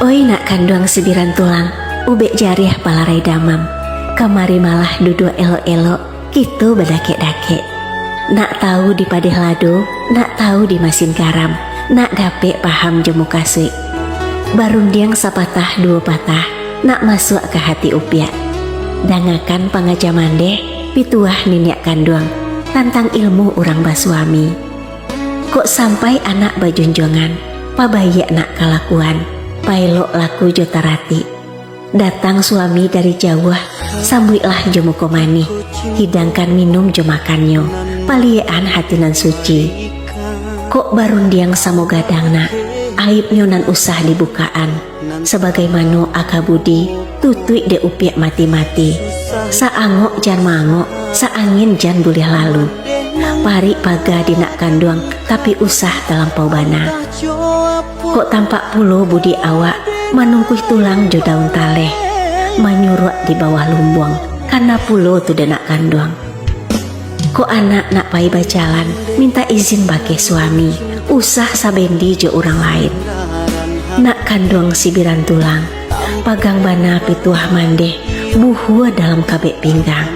Oi nak kanduang sibiran tulang, ubek jariah palarai damam. Kamari malah duduk elok-elok, gitu bedake-dake. Nak tahu di padeh lado, nak tahu di masin garam, nak dapek paham jemu kasih. Barundiang sapatah dua patah, nak masuk ke hati upiak. Dangakan pangajaman deh, pituah niniak kanduang, tantang ilmu orang basuami. Kok sampai anak bajunjongan, pabayak nak kalakuan, pailok laku jotarati. Datang suami dari Jawa, sambuilah jemu komani, hidangkan minum jemakannya, paliean hatinan suci. Kok barundiang samogadangna, aibnya nan usah dibukaan, sebagaimana akabudi, tutui de upiak mati-mati. Saangok jan mangok, saangin jan boleh lalu. Pari paga dinak kanduang, tapi usah terlampau bana. Kok tampak pulo budi awak, manungkuh tulang jo daun taleh, manyuruk di bawah lumbuang, karena pulo tu denak kanduang. Kok anak nak pai bajalan, minta izin bagi suami, usah sabendi jo orang lain. Nak kanduang sibiran tulang, pagang bana pituah mandeh, buhua dalam kabek pinggang.